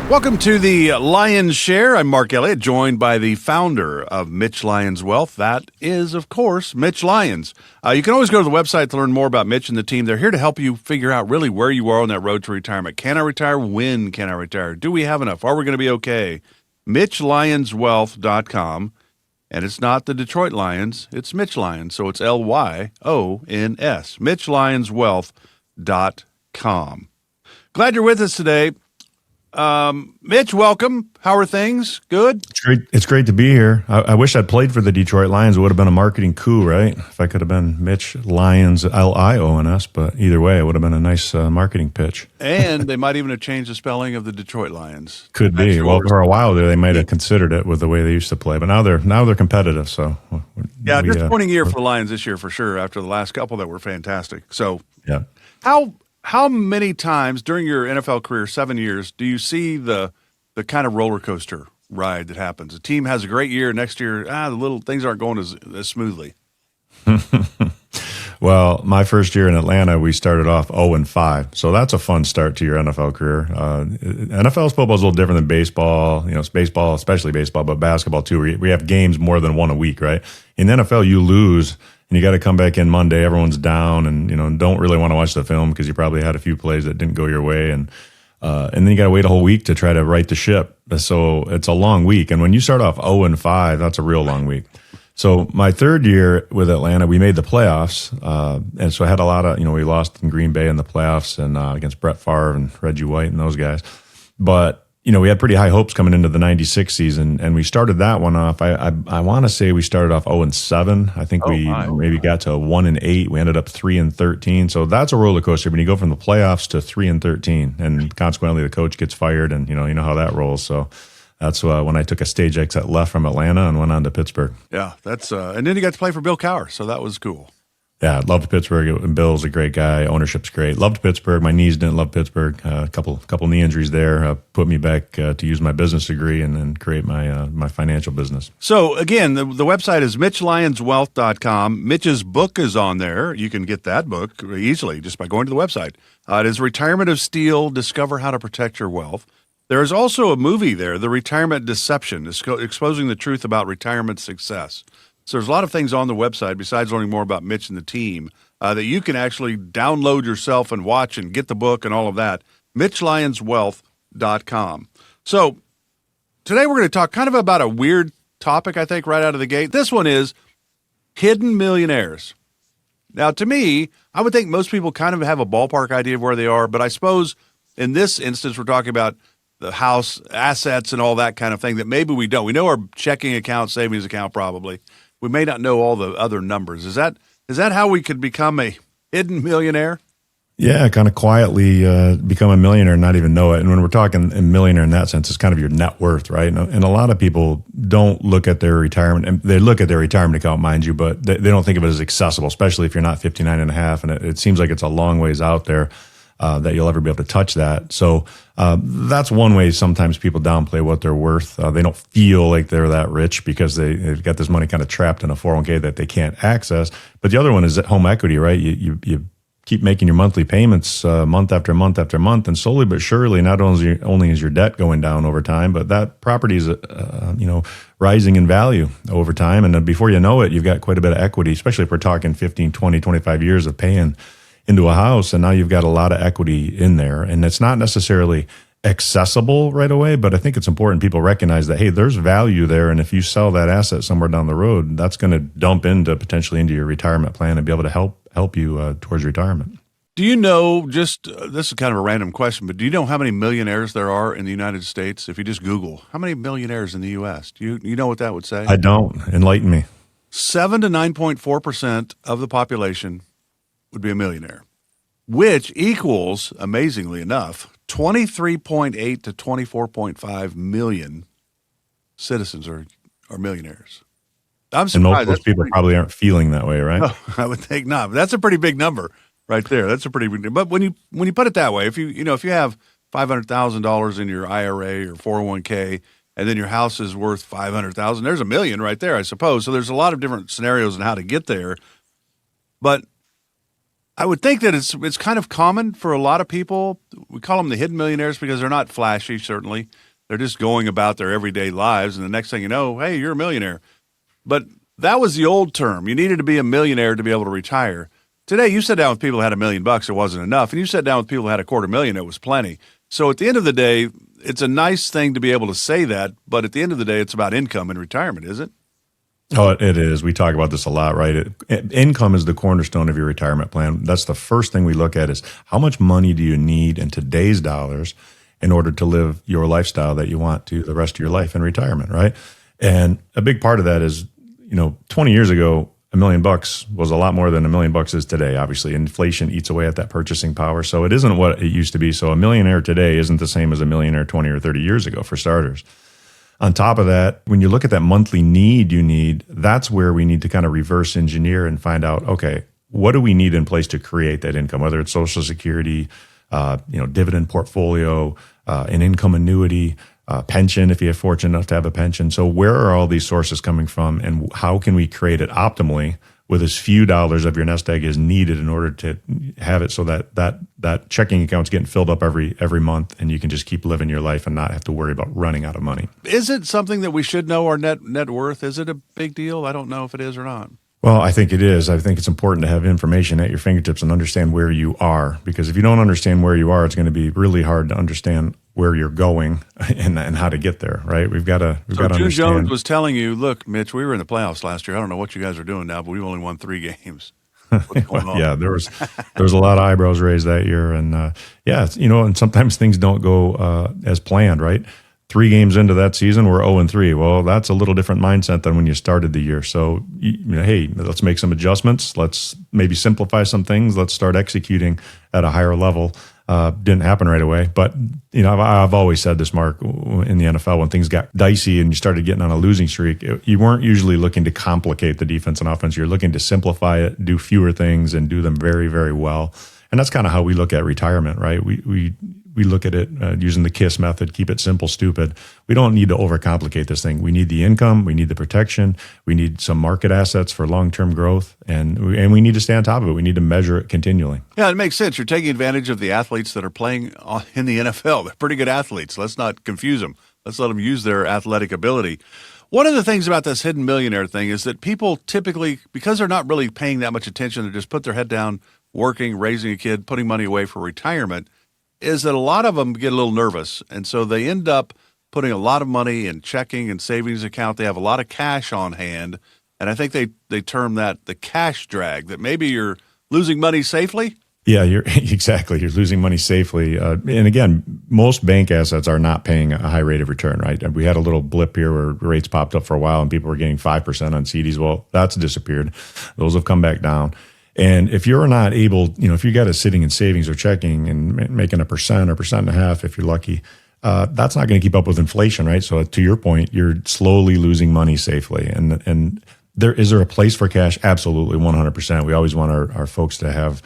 Welcome to the Lyons Share. I'm Mark Elliott, joined by the founder of Mitch Lyons Wealth. That is, of course, Mitch Lyons. You can always go to the website to learn more about Mitch and the team. They're here to help you figure out really where you are on that road to retirement. Can I retire? When can I retire? Do we have enough? Are we going to be okay? MitchLyonsWealth.com. And it's not the Detroit Lions. It's Mitch Lyons. So it's Lyons. MitchLyonsWealth.com. Glad you're with us today. Mitch, welcome. How are things? Good? It's great to be here. I wish I'd played for the Detroit Lions. It would have been a marketing coup, right? If I could have been Mitch Lyons, Lyons, but either way, it would have been a nice marketing pitch. And they might even have changed the spelling of the Detroit Lions. Could be. Well, for a while there, they might have considered it with the way they used to play, but now they're competitive. So yeah, disappointing year for the Lions this year for sure. After the last couple that were fantastic. So yeah, How many times during your NFL career, 7 years, do you see the kind of roller coaster ride that happens? A team has a great year, next year, the little things aren't going as smoothly. Well, my first year in Atlanta, we started off 0-5. So that's a fun start to your NFL career. NFL's football is a little different than baseball. You know, it's baseball, especially baseball, but basketball too. We have games more than one a week, right? In the NFL, you lose and you got to come back in Monday. Everyone's down and, don't really want to watch the film because you probably had a few plays that didn't go your way. And then you got to wait a whole week to try to right the ship. So it's a long week. And when you start off 0-5, that's a real long week. So my third year with Atlanta, we made the playoffs. And so I had a lot of, we lost in Green Bay in the playoffs and against Brett Favre and Reggie White and those guys. But, we had pretty high hopes coming into the 96 season. And we started that one off. I want to say we started off 0-7. I think maybe got to 1-8. We ended up 3-13. So that's a roller coaster when you go from the playoffs to 3-13. And consequently, the coach gets fired and, you know how that rolls. So that's when I took a stage exit left from Atlanta and went on to Pittsburgh. Yeah, that's and then you got to play for Bill Cowher, so that was cool. Yeah, loved Pittsburgh. Bill's a great guy. Ownership's great. Loved Pittsburgh. My knees didn't love Pittsburgh. A couple knee injuries there put me back to use my business degree and then create my financial business. So again, the website is MitchLyonsWealth.com. Mitch's book is on there. You can get that book easily just by going to the website. It is Retirement of Steel: Discover How to Protect Your Wealth. There is also a movie there, The Retirement Deception, exposing the truth about retirement success. So there's a lot of things on the website besides learning more about Mitch and the team that you can actually download yourself and watch and get the book and all of that. MitchLyonsWealth.com. So today we're going to talk kind of about a weird topic, I think, right out of the gate. This one is hidden millionaires. Now, to me, I would think most people kind of have a ballpark idea of where they are, but I suppose in this instance we're talking about the house assets and all that kind of thing that maybe we don't. We know our checking account, savings account probably. We may not know all the other numbers. Is that how we could become a hidden millionaire? Yeah, kind of quietly become a millionaire and not even know it. And when we're talking a millionaire in that sense, it's kind of your net worth, right? And a lot of people don't look at their retirement, and they look at their retirement account, mind you, but they don't think of it as accessible, especially if you're not 59 and a half. And it seems like it's a long ways out there that you'll ever be able to touch that. So that's one way sometimes people downplay what they're worth. They don't feel like they're that rich because they've got this money kind of trapped in a 401k that they can't access. But the other one is home equity, right? You keep making your monthly payments month after month after month, and slowly but surely, not only is your debt going down over time, but that property is rising in value over time. And then before you know it, you've got quite a bit of equity, especially if we're talking 15, 20, 25 years of paying into a house, and now you've got a lot of equity in there. And it's not necessarily accessible right away, but I think it's important people recognize that, hey, there's value there, and if you sell that asset somewhere down the road, that's going to dump potentially into your retirement plan and be able to help you towards retirement. Do you know, this is kind of a random question, but do you know how many millionaires there are in the United States? If you just Google, how many millionaires in the U.S.? Do you know what that would say? I don't. Enlighten me. 7 to 9.4% of the population would be a millionaire, which equals, amazingly enough, 23.8 to 24.5 million citizens are millionaires. I'm surprised. And most people probably aren't feeling that way, right? No, I would think not. But that's a pretty big number right there. That's a pretty big number. But when you put it that way, if you have $500,000 in your IRA or 401k, and then your house is worth $500,000, there's a million right there, I suppose. So there's a lot of different scenarios on how to get there. But I would think that it's kind of common for a lot of people. We call them the hidden millionaires because they're not flashy, certainly. They're just going about their everyday lives, and the next thing you know, hey, you're a millionaire. But that was the old term. You needed to be a millionaire to be able to retire. Today, you sat down with people who had $1 million, it wasn't enough. And you sat down with people who had $250,000, it was plenty. So at the end of the day, it's a nice thing to be able to say that, but at the end of the day, it's about income and retirement, is it? Oh, it is. We talk about this a lot, right? Income is the cornerstone of your retirement plan. That's the first thing we look at is how much money do you need in today's dollars in order to live your lifestyle that you want to the rest of your life in retirement, right? And a big part of that is, 20 years ago, $1 million was a lot more than $1 million is today. Obviously, inflation eats away at that purchasing power. So it isn't what it used to be. So a millionaire today isn't the same as a millionaire 20 or 30 years ago, for starters. On top of that, when you look at that monthly need you need, that's where we need to kind of reverse engineer and find out, okay, what do we need in place to create that income, whether it's Social Security, dividend portfolio, an income annuity, pension, if you're fortunate enough to have a pension. So where are all these sources coming from, and how can we create it optimally with as few dollars of your nest egg as needed in order to have it so that checking account's getting filled up every month, and you can just keep living your life and not have to worry about running out of money. Is it something that we should know, our net worth? Is it a big deal? I don't know if it is or not. Well, I think it is. I think it's important to have information at your fingertips and understand where you are, because if you don't understand where you are, it's going to be really hard to understand where you're going and how to get there, right? We've got to June understand. Jones was telling you, look, Mitch, we were in the playoffs last year. I don't know what you guys are doing now, but we've only won 3 games. What's going on? Yeah, there was a lot of eyebrows raised that year, and and sometimes things don't go as planned, right? 3 games into that season, we're 0-3. Well, that's a little different mindset than when you started the year. So, hey, let's make some adjustments. Let's maybe simplify some things. Let's start executing at a higher level. Didn't happen right away. But, I've always said this, Mark, in the NFL, when things got dicey and you started getting on a losing streak, you weren't usually looking to complicate the defense and offense. You're looking to simplify it, do fewer things, and do them very, very well. And that's kind of how we look at retirement, right? We look at it using the KISS method, keep it simple, stupid. We don't need to overcomplicate this thing. We need the income, we need the protection, we need some market assets for long-term growth, and we need to stay on top of it. We need to measure it continually. Yeah, it makes sense. You're taking advantage of the athletes that are playing in the NFL. They're pretty good athletes. Let's not confuse them. Let's let them use their athletic ability. One of the things about this hidden millionaire thing is that people typically, because they're not really paying that much attention, they just put their head down, working, raising a kid, putting money away for retirement, is that a lot of them get a little nervous. And so they end up putting a lot of money in checking and savings account. They have a lot of cash on hand. And I think they term that the cash drag, that maybe you're losing money safely. Yeah, you're losing money safely. And again, most bank assets are not paying a high rate of return, right? We had a little blip here where rates popped up for a while and people were getting 5% on CDs. Well, that's disappeared. Those have come back down. And if you're not able, if you got a sitting in savings or checking and making 1% or 1.5%, if you're lucky, that's not going to keep up with inflation, right? So to your point, you're slowly losing money safely. And is there a place for cash? Absolutely, 100%. We always want our folks to have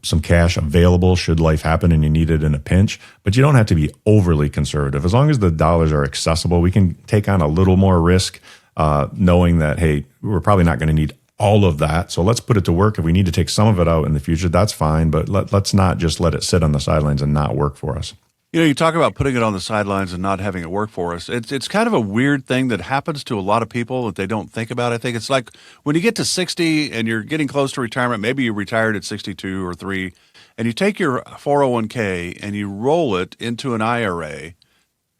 some cash available should life happen and you need it in a pinch. But you don't have to be overly conservative. As long as the dollars are accessible, we can take on a little more risk, knowing that, hey, we're probably not going to need all of that. So let's put it to work. If we need to take some of it out in the future, that's fine. But let's not just let it sit on the sidelines and not work for us. You talk about putting it on the sidelines and not having it work for us. It's kind of a weird thing that happens to a lot of people that they don't think about. I think it's like when you get to 60 and you're getting close to retirement, maybe you retired at 62 or 3, and you take your 401k and you roll it into an IRA,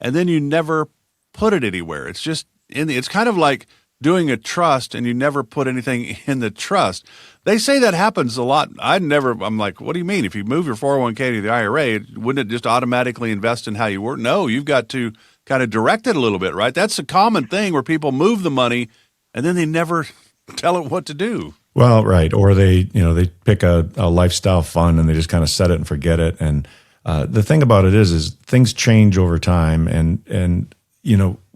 and then you never put it anywhere. It's just it's kind of like doing a trust and you never put anything in the trust. They say that happens a lot. I'm like, what do you mean? If you move your 401k to the IRA, wouldn't it just automatically invest in how you work? No, you've got to kind of direct it a little bit, right? That's a common thing where people move the money and then they never tell it what to do. Well, right. Or they pick a lifestyle fund and they just kind of set it and forget it. And the thing about it is things change over time. And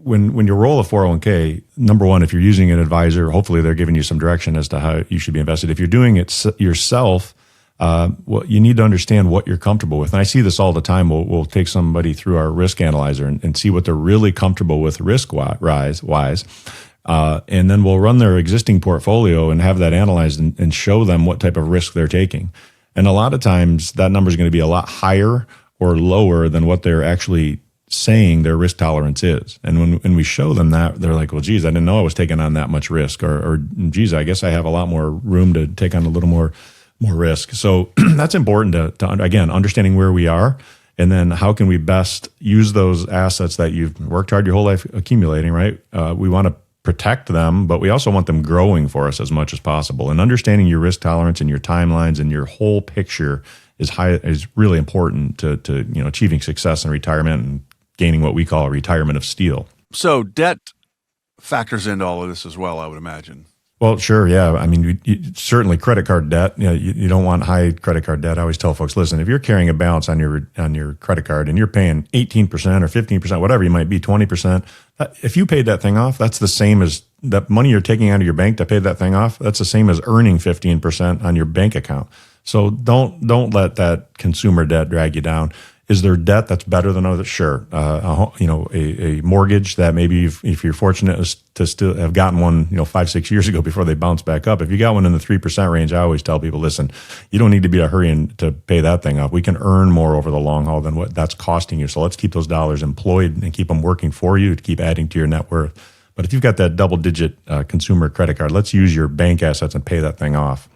when you roll a 401k, number one, if you're using an advisor, hopefully they're giving you some direction as to how you should be invested. If you're doing it yourself, you need to understand what you're comfortable with. And I see this all the time. We'll take somebody through our risk analyzer and see what they're really comfortable with risk-wise. And then we'll run their existing portfolio and have that analyzed and show them what type of risk they're taking. And a lot of times that number is going to be a lot higher or lower than what they're actually saying their risk tolerance is. And when we show them that, they're like, well, geez, I didn't know I was taking on that much risk, or geez, I guess I have a lot more room to take on a little more risk. So that's important to again, understanding where we are, and then how can we best use those assets that you've worked hard your whole life accumulating, right? We want to protect them, but we also want them growing for us as much as possible. And understanding your risk tolerance and your timelines and your whole picture is really important to achieving success in retirement and gaining what we call a retirement of steel. So debt factors into all of this as well, I would imagine. Well, sure, yeah. I mean, certainly credit card debt. You don't want high credit card debt. I always tell folks, listen, if you're carrying a balance on your credit card and you're paying 18% or 15%, whatever you might be, 20%, if you paid that thing off, that's the same as that money you're taking out of your bank to pay that thing off. That's the same as earning 15% on your bank account. So don't let that consumer debt drag you down. Is there debt that's better than others? Sure. A mortgage that maybe if you're fortunate to still have gotten one, 5-6 years ago before they bounce back up. If you got one in the 3% range, I always tell people, listen, you don't need to be in a hurry to pay that thing off. We can earn more over the long haul than what that's costing you. So let's keep those dollars employed and keep them working for you to keep adding to your net worth. But if you've got that double-digit consumer credit card, let's use your bank assets and pay that thing off.